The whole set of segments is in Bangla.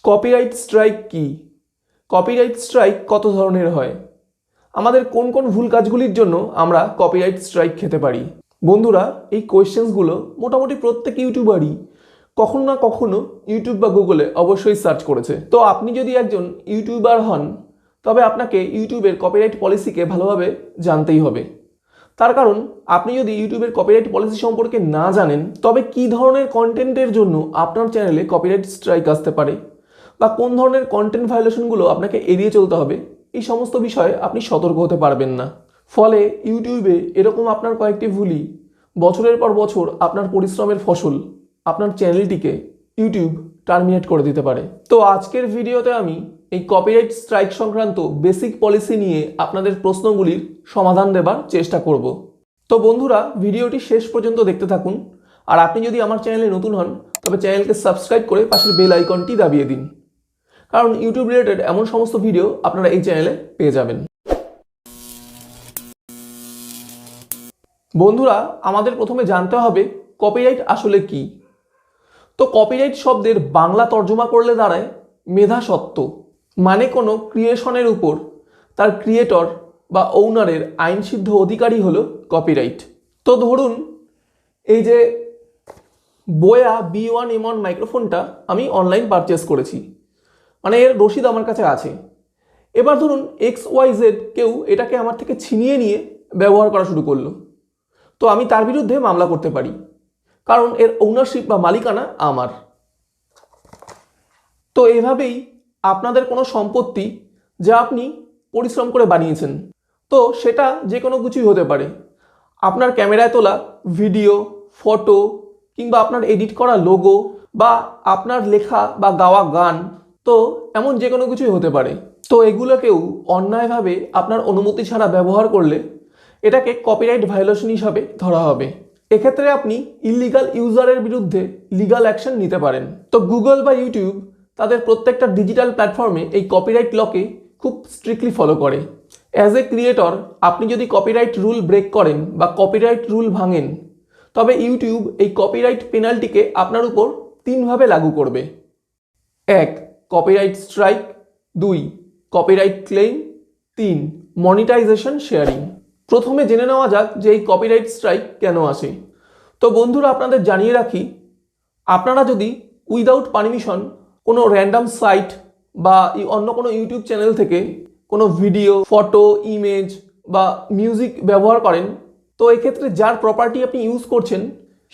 কপিরাইট স্ট্রাইক কি? কপিরাইট স্ট্রাইক কত ধরনের হয়? আমাদের কোন কোন ভুল কাজগুলির জন্য আমরা কপিরাইট স্ট্রাইক খেতে পারি? বন্ধুরা, এই কোয়েশ্চেন্সগুলো মোটামুটি প্রত্যেক ইউটিউবারই কখনো না কখনো ইউটিউব বা গুগলে অবশ্যই সার্চ করেছে। তো আপনি যদি একজন ইউটিউবার হন, তবে আপনাকে ইউটিউবের কপিরাইট পলিসিকে ভালোভাবে জানতেই হবে। তার কারণ আপনি যদি ইউটিউবের কপিরাইট পলিসি সম্পর্কে না জানেন, তবে কী ধরনের কন্টেন্টের জন্য আপনার চ্যানেলে কপিরাইট স্ট্রাইক আসতে পারে বা কোন ধরনের কন্টেন্ট ভায়োলেশনগুলো আপনাকে এড়িয়ে চলতে হবে, এই সমস্ত বিষয়ে আপনি সতর্ক হতে পারবেন না। ফলে ইউটিউবে এরকম আপনার কয়েকটি ভুলই বছরের পর বছর আপনার পরিশ্রমের ফসল, আপনার চ্যানেলটিকে ইউটিউব টার্মিনেট করে দিতে পারে। তো আজকের ভিডিওতে আমি এই কপিরাইট স্ট্রাইক সংক্রান্ত বেসিক পলিসি নিয়ে আপনাদের প্রশ্নগুলির সমাধান দেবার চেষ্টা করব। তো বন্ধুরা, ভিডিওটি শেষ পর্যন্ত দেখতে থাকুন। আর আপনি যদি আমার চ্যানেলে নতুন হন, তবে চ্যানেলকে সাবস্ক্রাইব করে পাশের বেল আইকনটি দাবিয়ে দিন, কারণ ইউটিউব রিলেটেড এমন সমস্ত ভিডিও আপনারা এই চ্যানেলে পেয়ে যাবেন। বন্ধুরা, আমাদের প্রথমে জানতে হবে কপিরাইট আসলে কি। তো কপিরাইট শব্দের বাংলা তর্জমা করলে দাঁড়ায় মেধাস্বত্ব, মানে কোনো ক্রিয়েশনের উপর তার ক্রিয়েটর বা ওনারের আইনসিদ্ধ অধিকারই হলো কপিরাইট। তো ধরুন, এই যে বোয়া B1M1 মাইক্রোফোনটা আমি অনলাইন পারচেস করেছি, মানে এর রসিদ আমার কাছে আছে। এবার ধরুন XYZ কেউ এটাকে আমার থেকে ছিনিয়ে নিয়ে ব্যবহার করা শুরু করলো, তো আমি তার বিরুদ্ধে মামলা করতে পারি, কারণ এর ওনারশিপ বা মালিকানা আমার। তো এভাবেই আপনাদের কোনো সম্পত্তি যা আপনি পরিশ্রম করে বানিয়েছেন, তো সেটা যে কোনো কিছুই হতে পারে। আপনার ক্যামেরায় তোলা ভিডিও, ফটো, কিংবা আপনার এডিট করা লোগো, বা আপনার লেখা বা গাওয়া গান, তো এমন যে কোনো কিছুই হতে পারে। তো এগুলোকেও অন্যায়ভাবে আপনার অনুমতি ছাড়া ব্যবহার করলে এটাকে কপিরাইট ভায়োলেশন হিসাবে ধরা হবে। এক্ষেত্রে আপনি ইলিগাল ইউজারের বিরুদ্ধে লিগাল অ্যাকশন নিতে পারেন। তো গুগল বা ইউটিউব তাদের প্রত্যেকটা ডিজিটাল প্ল্যাটফর্মে এই কপিরাইট লকে খুব স্ট্রিক্টলি ফলো করে। অ্যাজ এ ক্রিয়েটর আপনি যদি কপিরাইট রুল ব্রেক করেন বা কপিরাইট রুল ভাঙেন, তবে ইউটিউব এই কপিরাইট পেনাল্টিকে আপনার উপর তিনভাবে লাগু করবে। 1. Copyright strike, 2. Copyright claim, 3. Monetization sharing. প্রথমে জেনে নেওয়া যাক যে এই কপিরাইট স্ট্রাইক কেন আসে। তো বন্ধুরা, আপনাদের জানিয়ে রাখি, আপনারা যদি উইদাউট পারমিশন কোনো র্যান্ডাম সাইট বা অন্য কোনো ইউটিউব চ্যানেল থেকে কোনো ভিডিও, ফটো, ইমেজ বা মিউজিক ব্যবহার করেন, তো এক্ষেত্রে যার প্রপার্টি আপনি ইউজ করছেন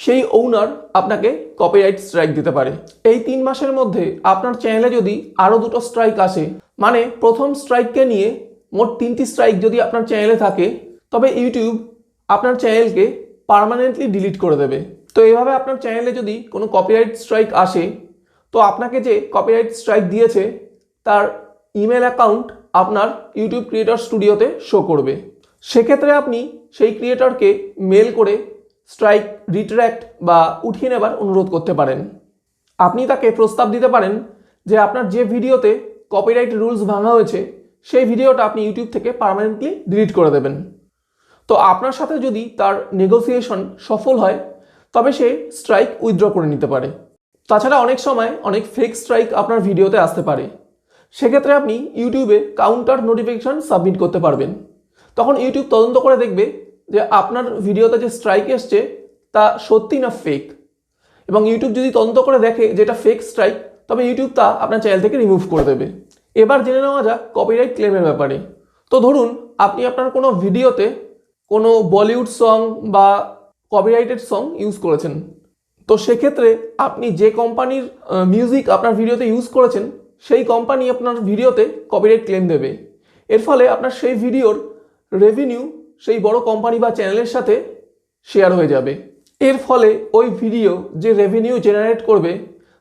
সেই ওনার আপনাকে কপিরাইট স্ট্রাইক দিতে পারে। এই 3 মাসের মধ্যে আপনার চ্যানেলে যদি আরও 2টো স্ট্রাইক আসে, মানে প্রথম স্ট্রাইককে নিয়ে মোট 3টি স্ট্রাইক যদি আপনার চ্যানেলে থাকে, তবে ইউটিউব আপনার চ্যানেলকে পার্মানেন্টলি ডিলিট করে দেবে। তো এইভাবে আপনার চ্যানেলে যদি কোনো কপিরাইট স্ট্রাইক আসে, তো আপনাকে যে কপিরাইট স্ট্রাইক দিয়েছে তার ইমেল অ্যাকাউন্ট আপনার ইউটিউব ক্রিয়েটর স্টুডিওতে শো করবে। সেক্ষেত্রে আপনি সেই ক্রিয়েটরকে মেল করে স্ট্রাইক রিট্র্যাক্ট বা উঠিয়ে নেবার অনুরোধ করতে পারেন। আপনি তাকে প্রস্তাব দিতে পারেন যে আপনার যে ভিডিওতে কপিরাইট রুলস ভাঙা হয়েছে সেই ভিডিওটা আপনি ইউটিউব থেকে পার্মানেন্টলি ডিলিট করে দেবেন। তো আপনার সাথে যদি তার নেগোসিয়েশন সফল হয়, তবে সে স্ট্রাইক উইথড্র করে নিতে পারে। তাছাড়া অনেক সময় অনেক ফেক স্ট্রাইক আপনার ভিডিওতে আসতে পারে। সেক্ষেত্রে আপনি ইউটিউবে কাউন্টার নোটিফিকেশন সাবমিট করতে পারবেন। তখন ইউটিউব তদন্ত করে দেখবে যে আপনার ভিডিওতে যে স্ট্রাইক এসছে তা সত্যি না ফেক, এবং ইউটিউব যদি তদন্ত করে দেখে যে এটা ফেক স্ট্রাইক, তবে ইউটিউব তা আপনার চ্যানেল থেকে রিমুভ করে দেবে। এবার জেনে নেওয়া যাক কপিরাইট ক্লেমের ব্যাপারে। তো ধরুন আপনি আপনার কোনো ভিডিওতে কোনো বলিউড সং বা কপিরাইটেড সং ইউজ করেছেন, তো সেক্ষেত্রে আপনি যে কোম্পানির মিউজিক আপনার ভিডিওতে ইউজ করেছেন সেই কোম্পানি আপনার ভিডিওতে কপিরাইট ক্লেম দেবে। এর ফলে আপনার সেই ভিডিওর রেভিনিউ সেই বড় কোম্পানি বা চ্যানেলের সাথে শেয়ার হয়ে যাবে। এর ফলে ওই ভিডিও যে রেভিনিউ জেনারেট করবে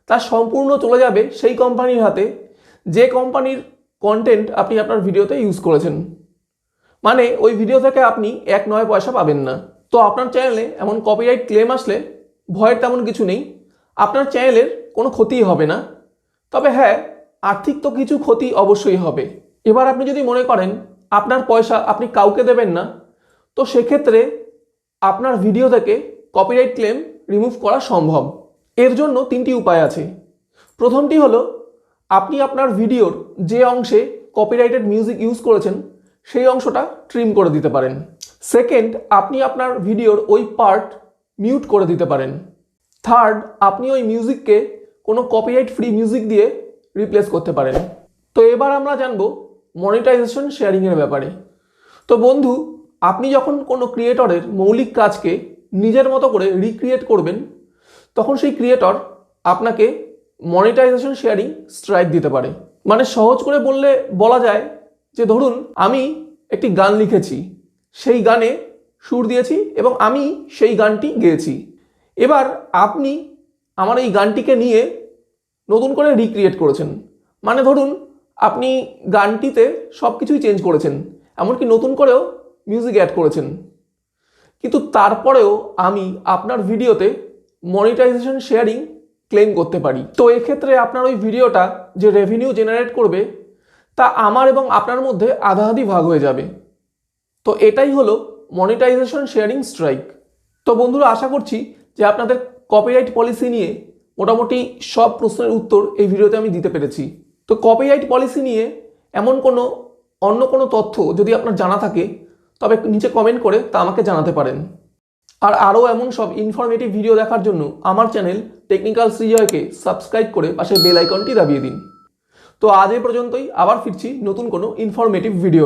তা সম্পূর্ণ চলে যাবে সেই কোম্পানির হাতে যে কোম্পানির কন্টেন্ট আপনি আপনার ভিডিওতে ইউজ করেছেন। মানে ওই ভিডিও থেকে আপনি 1 পয়সা পাবেন না। তো আপনার চ্যানেলে এমন কপিরাইট ক্লেম আসলে ভয়ের তেমন কিছু নেই, আপনার চ্যানেলের কোনো ক্ষতিই হবে না। তবে হ্যাঁ, আর্থিক তো কিছু ক্ষতি অবশ্যই হবে। এবার আপনি যদি মনে করেন আপনার পয়সা আপনি কাউকে দেবেন না, তো সেক্ষেত্রে আপনার ভিডিও থেকে কপিরাইট ক্লেম রিমুভ করা সম্ভব। এর জন্য 3টি উপায় আছে। প্রথমটি হলো আপনি আপনার ভিডিওর যে অংশে কপিরাইটেড মিউজিক ইউজ করেছেন সেই অংশটা ট্রিম করে দিতে পারেন। সেকেন্ড, আপনি আপনার ভিডিওর ওই পার্ট মিউট করে দিতে পারেন। থার্ড, আপনি ওই মিউজিককে কোনো কপিরাইট ফ্রি মিউজিক দিয়ে রিপ্লেস করতে পারেন। তো এবার আমরা জানবো মনিটাইজেশন শেয়ারিংয়ের ব্যাপারে। তো বন্ধু, আপনি যখন কোনো ক্রিয়েটরের মৌলিক কাজকে নিজের মতো করে রিক্রিয়েট করবেন, তখন সেই ক্রিয়েটর আপনাকে মনিটাইজেশন শেয়ারিং স্ট্রাইক দিতে পারে। মানে সহজ করে বলা যায় যে ধরুন আমি একটি গান লিখেছি, সেই গানে সুর দিয়েছি এবং আমি সেই গানটি গেয়েছি। এবার আপনি আমার এই গানটিকে নিয়ে নতুন করে রিক্রিয়েট করেছেন। মানে ধরুন আপনি গানটিতে সব কিছুই চেঞ্জ করেছেন, এমনকি নতুন করেও মিউজিক অ্যাড করেছেন, কিন্তু তারপরেও আমি আপনার ভিডিওতে মনিটাইজেশন শেয়ারিং ক্লেম করতে পারি। তো এক্ষেত্রে আপনার ওই ভিডিওটা যে রেভিনিউ জেনারেট করবে তা আমার এবং আপনার মধ্যে আধাআধি ভাগ হয়ে যাবে। তো এটাই হলো মনিটাইজেশন শেয়ারিং স্ট্রাইক। তো বন্ধুরা, আশা করছি যে আপনাদের কপিরাইট পলিসি নিয়ে মোটামুটি সব প্রশ্নের উত্তর এই ভিডিওতে আমি দিতে পেরেছি। তো কপিরাইট পলিসি নিয়ে এমন অন্য কোনো তথ্য যদি আপনার জানা থাকে তবে নিচে কমেন্ট করে তা আমাকে জানাতে পারেন। আর আরও এমন সব ইনফরমেটিভ ভিডিও দেখার জন্য আমার চ্যানেল টেকনিক্যাল শ্রীজয়কে সাবস্ক্রাইব করে পাশে বেল আইকনটি দাবিয়ে দিন। তো আজ এই পর্যন্তই, আবার ফিরছি নতুন কোনো ইনফরমেটিভ ভিডিও নিয়ে।